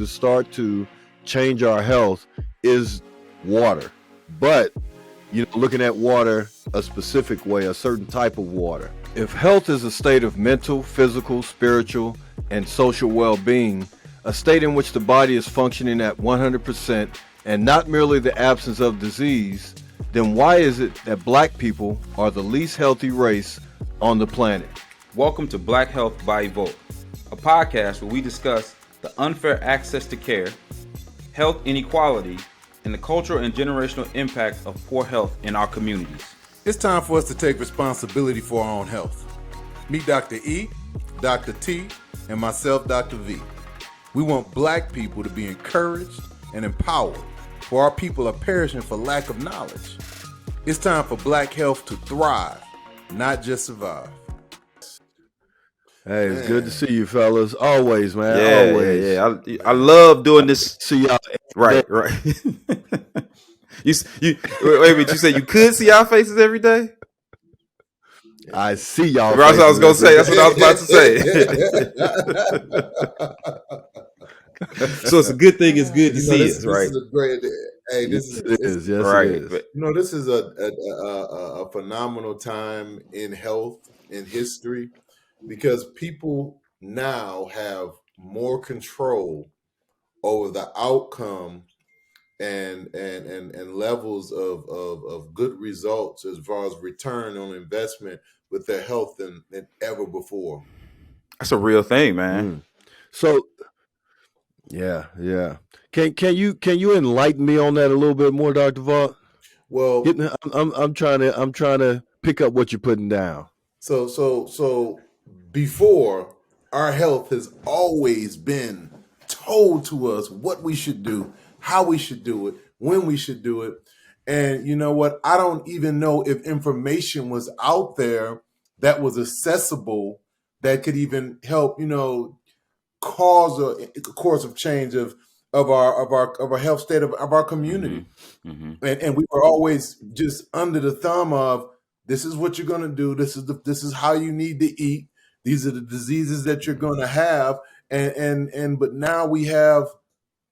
to start to change our health is water. But, looking at water a specific way, a certain type of water. If health is a state of mental, physical, spiritual, and social well being, a state in which the body is functioning at 100% and not merely the absence of disease, then why is it that black people are the least healthy race on the planet? Welcome to Black Health by Evoke, a podcast where we discuss the unfair access to care, health inequality, and the cultural and generational impact of poor health in our communities. It's time for us to take responsibility for our own health. Meet Dr. E, Dr. T, and myself, Dr. V. We want black people to be encouraged and empowered, for our people are perishing for lack of knowledge. It's time for black health to thrive, not just survive. Hey, it's good to see you, fellas. Always, man. Always. Yeah. I love doing this. See y'all. Right. you wait a minute. You said you could see our faces every day? I see y'all. That's what I was gonna say. That's what I was about to say. So it's a good thing. It's good to see us, right? This is a great. Hey, this is yes, right. It is. This is a phenomenal time in health, in history, because people now have more control over the outcome and levels of good results as far as return on investment with their health than ever before. That's a real thing, man. So, yeah. Can you enlighten me on that a little bit more, Dr. Vaught? Well, I'm trying to pick up what you're putting down. So before, our health has always been told to us what we should do, how we should do it, when we should do it. And you know what? I don't even know if information was out there that was accessible that could even help, cause a course of change of our health state of our community. Mm-hmm. And we were always just under the thumb of, this is what you're going to do. This is how you need to eat. These are the diseases that you're going to have. But now we have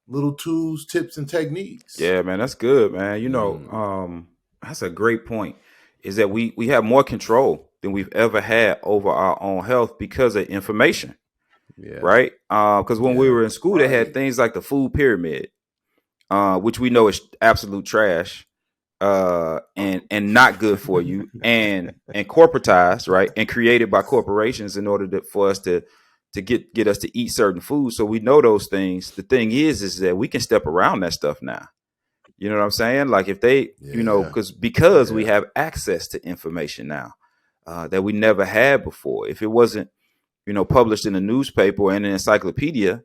little tools, tips, and techniques. Yeah, man, that's good, man. That's a great point. Is that we have more control than we've ever had over our own health because of information. Yeah. Right. Because when we were in school, they had things like the food pyramid, which we know is absolute trash. And not good for you, and corporatized, right, and created by corporations in order for us to get us to eat certain foods. So we know those things. The thing is that we can step around that stuff now. You know what I'm saying? Like if they, because we have access to information now that we never had before. If it wasn't, published in a newspaper or in an encyclopedia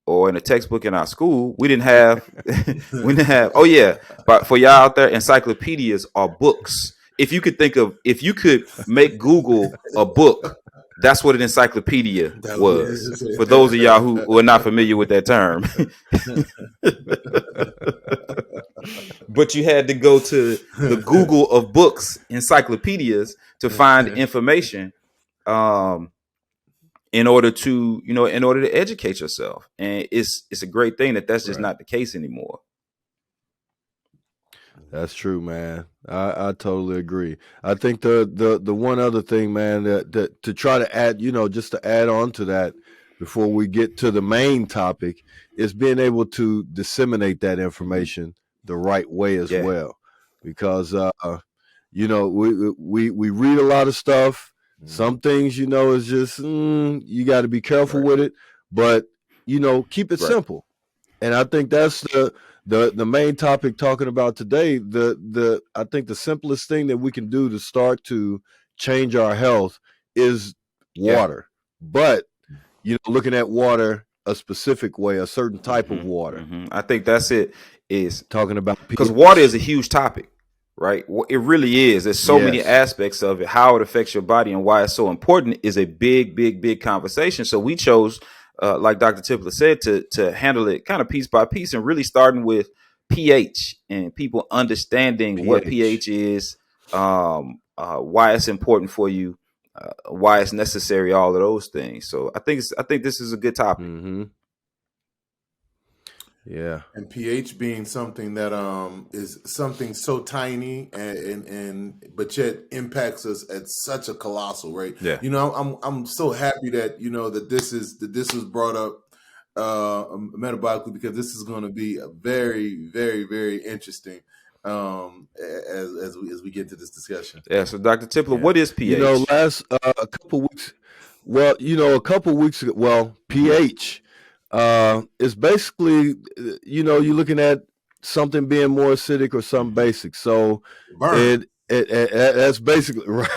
or in a textbook in our school, we didn't have. But for y'all out there, encyclopedias are books. If you could make Google a book, that's what an encyclopedia was. For those of y'all who are not familiar with that term. But you had to go to the Google of books, encyclopedias, to find information. In order to educate yourself. And it's a great thing that's just not the case anymore. That's true, man. I totally agree. I think the one other thing, man, that to try to add, just to add on to that before we get to the main topic, is being able to disseminate that information the right way as well. Because we read a lot of stuff. Some things, is just you got to be careful with it, but keep it simple. And I think that's the main topic talking about today. I think the simplest thing that we can do to start to change our health is water. But looking at water a specific way, a certain type of water. Mm-hmm. I think that's it. Is talking about because water is a huge topic. Right. It really is. There's so many aspects of it, how it affects your body and why it's so important is a big conversation. So we chose, like Dr. Tipler said, to handle it kind of piece by piece and really starting with pH and people understanding what pH is, why it's important for you, why it's necessary, all of those things. So I think this is a good topic. Mm-hmm. Yeah. And pH being something that is something so tiny and but yet impacts us at such a colossal rate. Yeah. You know, I'm so happy that that this was brought up metabolically, because this is going to be a very, very, very interesting as we get to this discussion. Yeah. So, Dr. Tipler, Yeah. what is You know, pH? last a couple weeks, well, a couple weeks ago, well, Mhm. pH is basically, you're looking at something being more acidic or something basic. So Burn. that's basically right.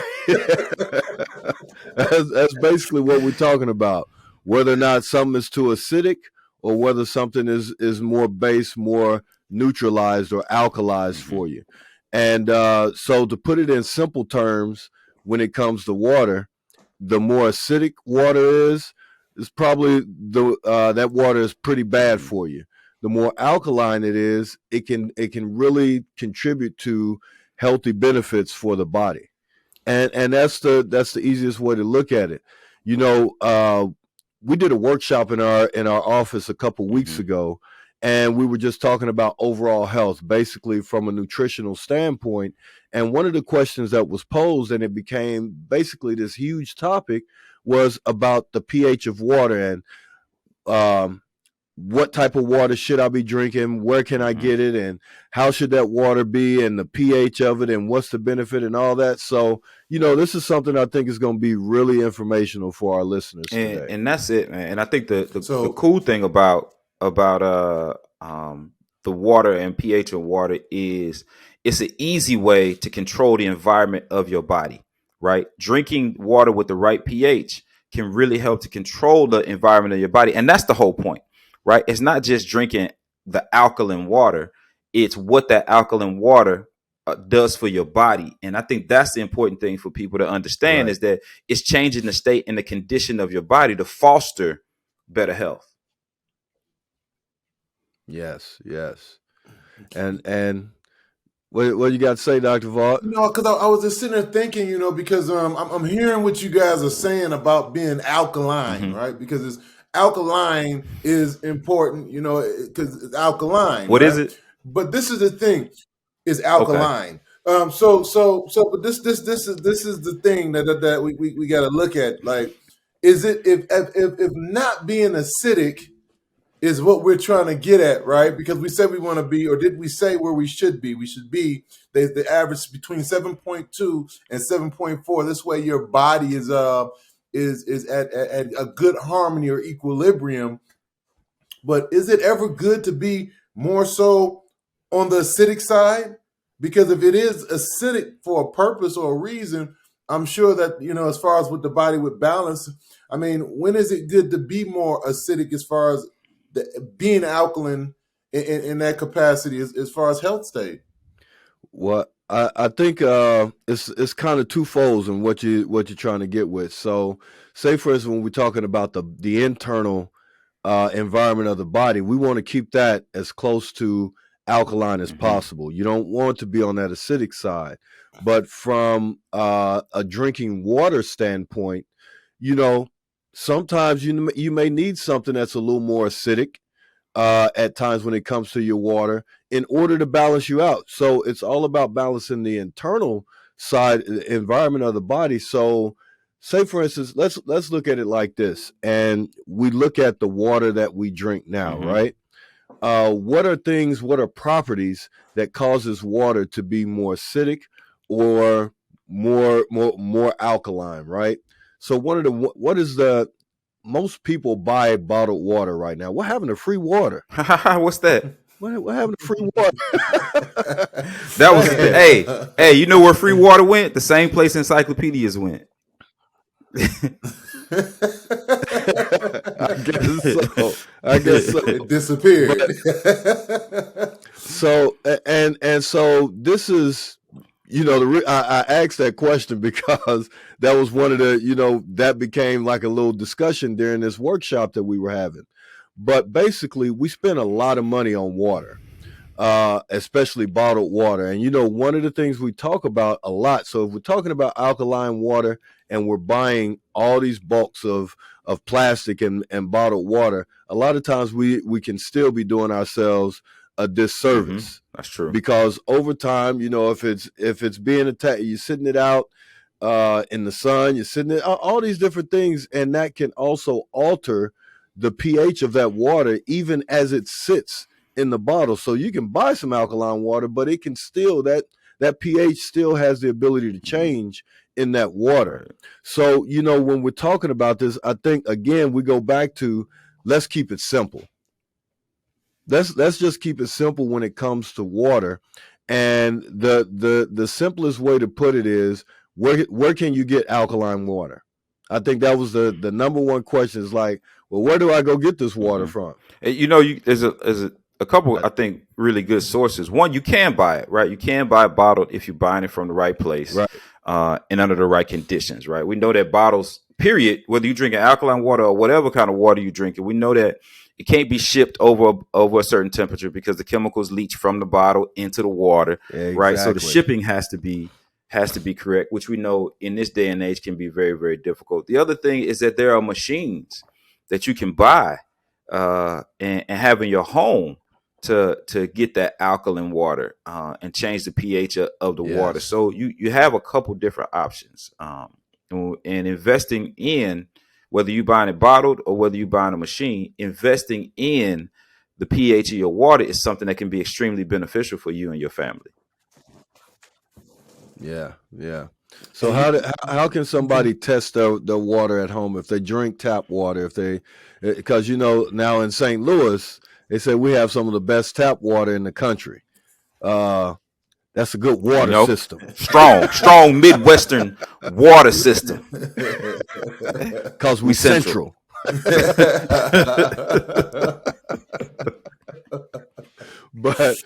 That's basically what we're talking about. Whether or not something is too acidic, or whether something is more base, more neutralized or alkalized Mhm. for you. And so, to put it in simple terms, when it comes to water, the more acidic water is probably that water is pretty bad Mhm. for you. The more alkaline it is, it can really contribute to healthy benefits for the body. And that's the easiest way to look at it. You know, we did a workshop in our office a couple weeks Mhm. ago, and we were just talking about overall health, basically from a nutritional standpoint. And one of the questions that was posed, and it became basically this huge topic, was about the pH of water, and um, what type of water should I be drinking? Where can I Mhm. get it? And how should that water be? And the pH of it? And what's the benefit and all that? So, this is something I think is going to be really informational for our listeners today. And that's it, man. And I think the So cool thing about the water and pH of water is it's an easy way to control the environment of your body, right? Drinking water with the right pH can really help to control the environment of your body. And that's the whole point, right? It's not just drinking the alkaline water, it's what that alkaline water does for your body. And I think that's the important thing for people to understand, Right. is that it's changing the state and the condition of your body to foster better health. Yes. Yes. And what you got to say, Dr. Vaught? because I was just sitting there thinking, because I'm hearing what you guys are saying about being alkaline, Mm-hmm. right? Because alkaline is important, because it's alkaline, What is right? it? But this is the thing, is Okay. alkaline. But this is the thing that we got to look at. Like, is it if not being acidic is what we're trying to get at, right? Because we said we want to be, or did we say where we should be? We should be the average between 7.2 and 7.4. This way, your body is at a good harmony or equilibrium. But is it ever good to be more so on the acidic side? Because if it is acidic for a purpose or a reason, I'm sure that, as far as with the body with balance, I mean, when is it good to be more acidic as far as being alkaline in that capacity as far as health state? Well, I think it's kind of twofold in what you're trying to get with. So, say for instance, when we're talking about the internal environment of the body, we want to keep that as close to alkaline as Mm-hmm. possible. You don't want to be on that acidic side. But from a drinking water standpoint, you know, sometimes you may need something that's a little more acidic at times when it comes to your water in order to balance you out. So it's all about balancing the internal side environment of the body. So say for instance, let's look at it like this, and we look at the water that we drink now, Mm-hmm. right? What are properties that causes water to be more acidic or more alkaline, right? So what is the most people buy bottled water right now? What happened to free water? What's that? What happened to free water? That was Man, hey, you know where free water went? The same place encyclopedias went. I guess so. I guess so. It disappeared. But so and so this is I asked that question because that was one of the that became like a little discussion during this workshop that we were having. But basically, we spend a lot of money on water. especially bottled water. And one of the things we talk about a lot. So if we're talking about alkaline water and we're buying all these bulks of plastic and bottled water, a lot of times we can still be doing ourselves a disservice. That's true. Because over time, if it's being attacked, you're sitting it out in the sun, you're sitting it, all these different things, and that can also alter the pH of that water even as it sits in the bottle. So you can buy some alkaline water, but it can still that pH still has the ability to change in that water. So when we're talking about this, I think again we go back to let's keep it simple. Let's just keep it simple when it comes to water. And the simplest way to put it is where can you get alkaline water? I think that was the number one question is like, well, where do I go get this water from? There's a couple, I think, really good sources. One, you can buy it, right? You can buy it bottled if you're buying it from the right place, right, and under the right conditions, right? We know that bottles, period, whether you drink alkaline water or whatever kind of water you drink, we know that it can't be shipped over a certain temperature because the chemicals leach from the bottle into the water, right? So the shipping has to be correct, which we know in this day and age can be very, very difficult. The other thing is that there are machines that you can buy and have in your home to get that alkaline water and change the pH of the water. So you have a couple different options, and investing in, whether you're buying it bottled or whether you're buying a machine, investing in the pH of your water is something that can be extremely beneficial for you and your family. Yeah. So how can somebody test their water at home if they drink tap water? Because now in St. Louis they say we have some of the best tap water in the country. That's a good water system. Strong Midwestern water system. Because we central. But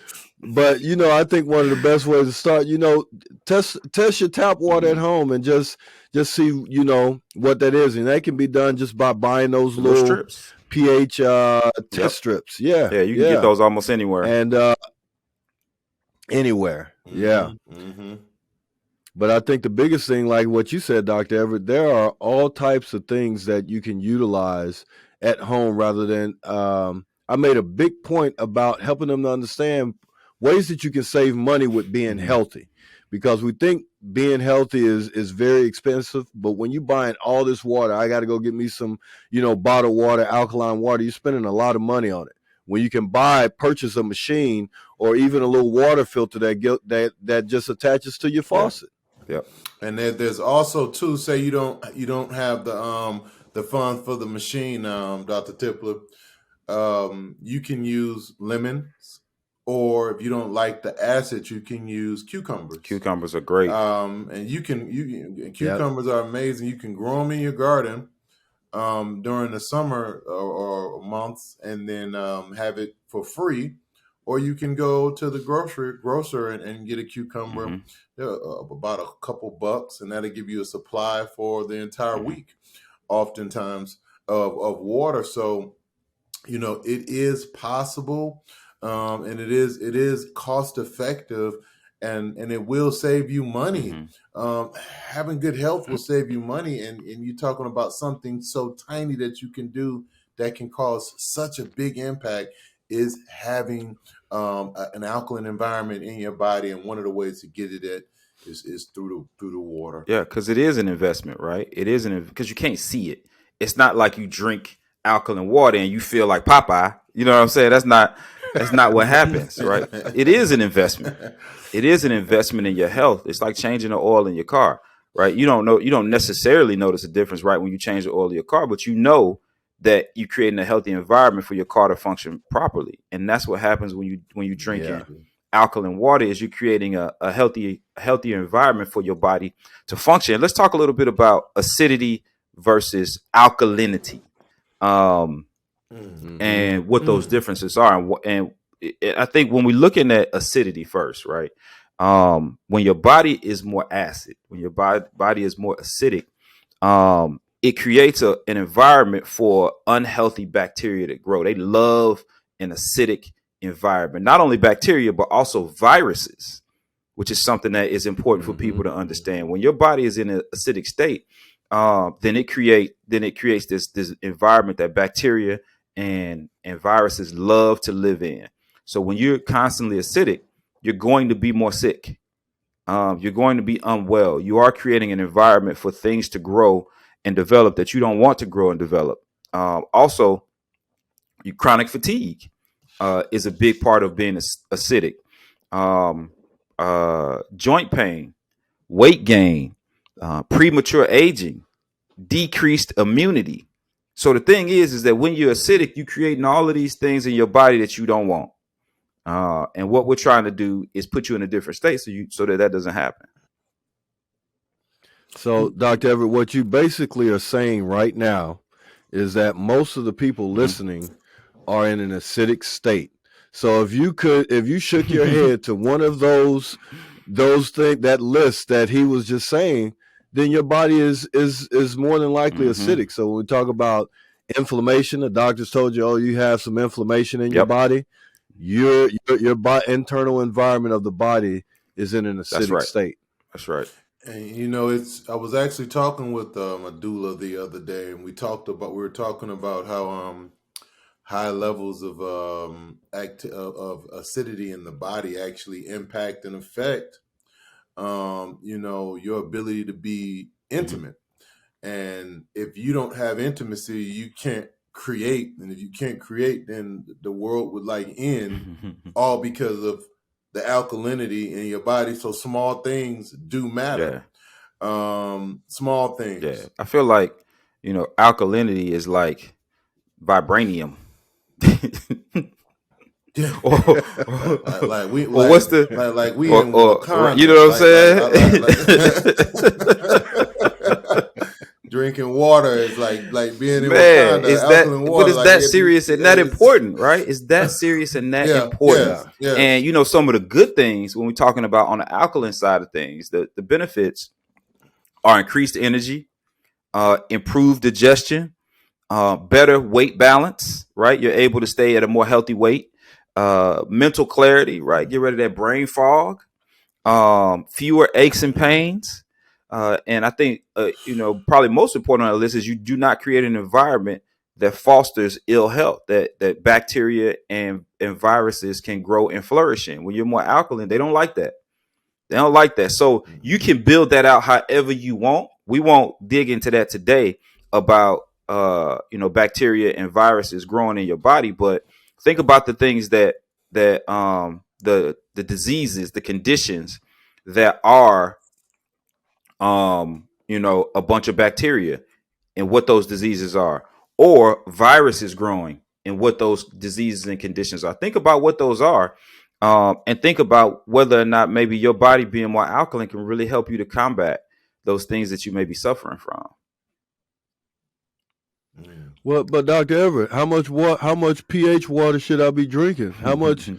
I think one of the best ways to start, test your tap water at home and just see, what that is. And that can be done just by buying those little strips. pH test strips. Yeah. Yeah, you can get those almost anywhere. And anywhere. Yeah. Mm-hmm. But I think the biggest thing, like what you said, Dr. Everett, there are all types of things that you can utilize at home rather than I made a big point about helping them to understand ways that you can save money with being healthy, because we think being healthy is very expensive. But when you're buying all this water, I got to go get me some, bottled water, alkaline water, you're spending a lot of money on it. When you can purchase a machine or even a little water filter that just attaches to your faucet. Yep. And there's also too, say you don't have the funds for the machine, Dr. Tipler. You can use lemons, or if you don't like the acid, you can use cucumbers. Cucumbers are great. And cucumbers are amazing. You can grow them in your garden during the summer or months, and then have it for free. Or you can go to the grocer and get a cucumber, about a couple bucks, and that'll give you a supply for the entire week, oftentimes of water. So, it is possible, and it is cost effective, and it will save you money. Having good health will save you money, and you're talking about something so tiny that you can do that can cause such a big impact is having an alkaline environment in your body, and one of the ways to get it is through the water. Yeah, because it is an investment, right? It is because you can't see it. It's not like you drink alkaline water and you feel like Popeye. You know what I'm saying? That's not what happens, right? It is an investment. It is an investment in your health. It's like changing the oil in your car, right? You don't necessarily notice a difference right when you change the oil of your car, but you know that you're creating a healthy environment for your car to function properly. And that's what happens when you drink alkaline water, is you're creating a healthier environment for your body to function. Let's talk a little bit about acidity versus alkalinity, and what those differences are. And I think when we're looking at acidity first, right? When your body is more acid, when your body is more acidic, it creates an environment for unhealthy bacteria to grow. They love an acidic environment, not only bacteria, but also viruses, which is something that is important for people to understand. When your body is in an acidic state, then it creates this environment that bacteria and viruses love to live in. So when you're constantly acidic, you're going to be more sick. You're going to be unwell. You are creating an environment for things to grow and develop that you don't want to grow and develop. Also, chronic fatigue is a big part of being acidic. Um, Joint pain, weight gain, premature aging, decreased immunity. So the thing is that when you're acidic, you're creating all of these things in your body that you don't want. And what we're trying to do is put you in a different state so that doesn't happen. So, Dr. Everett, what you basically are saying right now is that most of the people listening are in an acidic state. So if you shook your head to one of those things, that list that he was just saying, then your body is more than likely acidic. So when we talk about inflammation, the doctors told you, oh, you have some inflammation in your body. Your internal environment of the body is in an acidic state. That's right. And I was actually talking with a doula the other day, and we were talking about how high levels of acidity in the body actually impact and affect your ability to be intimate. And if you don't have intimacy, you can't create, and if you can't create, then the world would end, all because of the alkalinity in your body. So small things do matter. Small things. Yeah, I feel like alkalinity is like vibranium. What's the we in Wakanda, you know what I'm saying? Drinking water is like being in Wakanda. Water, is that serious and that important, right? Is that serious and that important? Yeah. And some of the good things when we're talking about on the alkaline side of things, the benefits are increased energy, improved digestion, better weight balance, right? You're able to stay at a more healthy weight, mental clarity, right? Get rid of that brain fog, fewer aches and pains. And I think, probably most important on the list is you do not create an environment that fosters ill health, that bacteria and viruses can grow and flourish in. When you're more alkaline, they don't like that. They don't like that. So you can build that out however you want. We won't dig into that today about bacteria and viruses growing in your body, but think about the things that the diseases, the conditions that are a bunch of bacteria and what those diseases are, or viruses growing and what those diseases and conditions are. Think about what those are. And think about whether or not maybe your body being more alkaline can really help you to combat those things that you may be suffering from. Well, but Dr. Everett, how much pH water should I be drinking? How much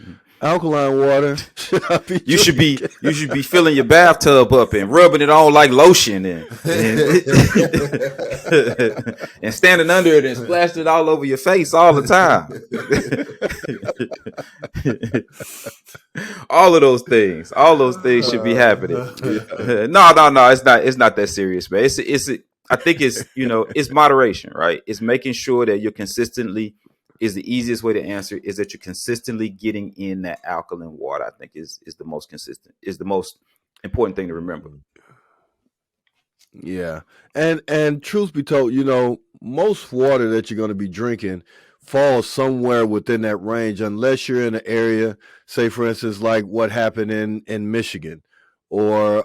alkaline water should I be you drinking? should be filling your bathtub up and rubbing it on like lotion and and standing under it and splashing it all over your face all the time. all those things should be happening. No, it's not that serious, man. I think it's moderation, right? It's making sure that you're consistently, is the easiest way to answer, is that you're consistently getting in that alkaline water. I think is the most consistent, is the most important thing to remember. Yeah. And truth be told, most water that you're going to be drinking falls somewhere within that range, unless you're in an area, say for instance, like what happened in Michigan, or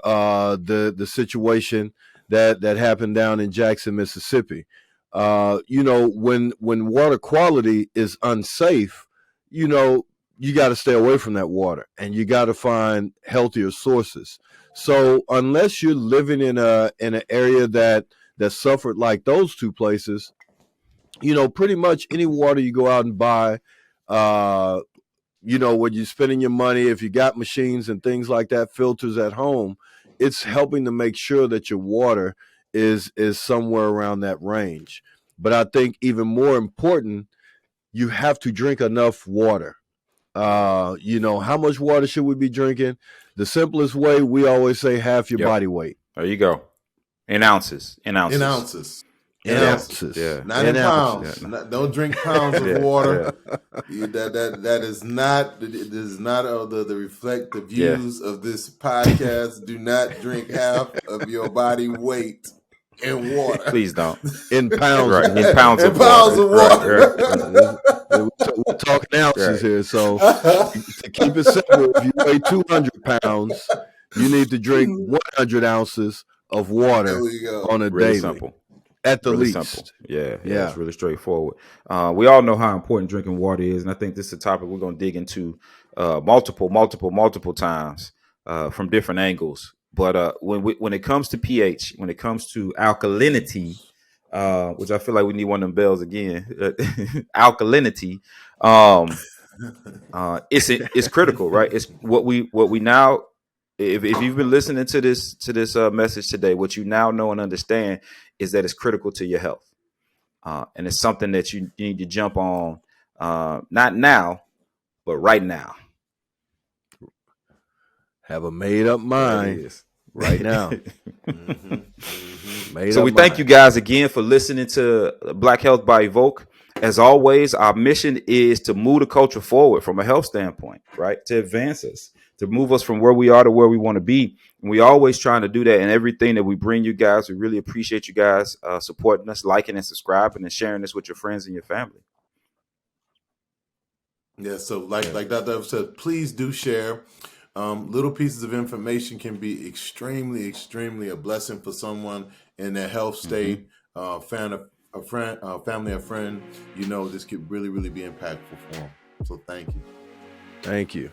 the situation that happened down in Jackson, Mississippi. When water quality is unsafe, you got to stay away from that water, and you got to find healthier sources. So unless you're living in an area that suffered like those two places, pretty much any water you go out and buy, when you're spending your money, if you got machines and things like that, filters at home, it's helping to make sure that your water is somewhere around that range. But I think even more important, you have to drink enough water. How much water should we be drinking? The simplest way, we always say half your Yep. body weight. There you go. In ounces. In ounces. In ounces. Yeah. Not in pounds. Yeah. Don't drink pounds of water. Yeah. That is not the reflect the views of this podcast. Do not drink half of your body weight in water. Please don't. In pounds. Right. In pounds In of pounds water. of water. Right. We're talking ounces Right. here. So to keep it simple, if you weigh 200 pounds, you need to drink 100 ounces of water There we go. on a Really daily. simple. At the Really least. simple. Yeah. Yeah. It's really straightforward. We all know how important drinking water is, and I think this is a topic we're going to dig into multiple times from different angles. But when it comes to pH, when it comes to alkalinity, which I feel like we need one of them bells again, alkalinity, it's critical, right? It's what we now. If you've been listening to this message today, what you now know and understand is that it's critical to your health, and it's something that you need to jump on, not now, but right now. Have a made up mind right now. So we thank you guys again for listening to Black Health by Evoke. As always, our mission is to move the culture forward from a health standpoint, right? To advance us, to move us from where we are to where we want to be. And we always trying to do that in everything that we bring you guys. We really appreciate you guys supporting us, liking and subscribing and sharing this with your friends and your family. Yeah, so like Dr. Evans said, please do share. Little pieces of information can be extremely a blessing for someone in their health state, family, a friend. This could really be impactful for them. So thank you. Thank you.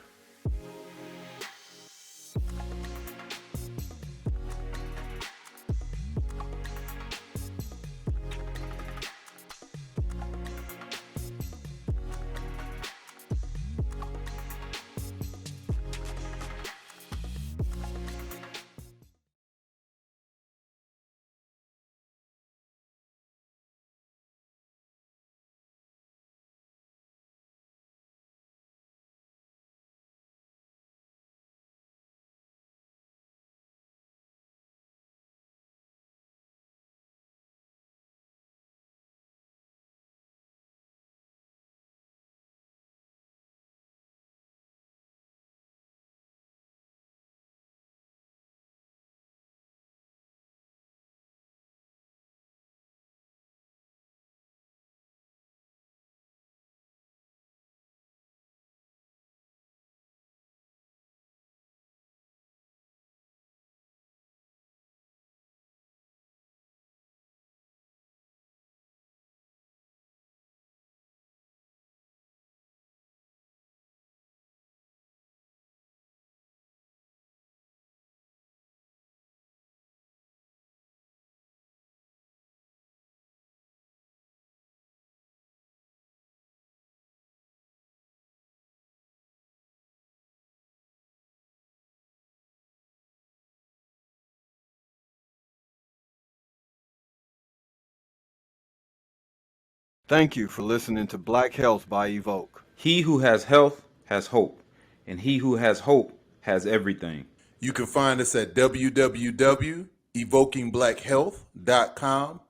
Thank you for listening to Black Health by Evoke. He who has health has hope, and he who has hope has everything. You can find us at www.evokingblackhealth.com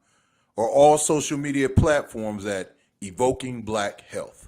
or all social media platforms at Evoking Black Health.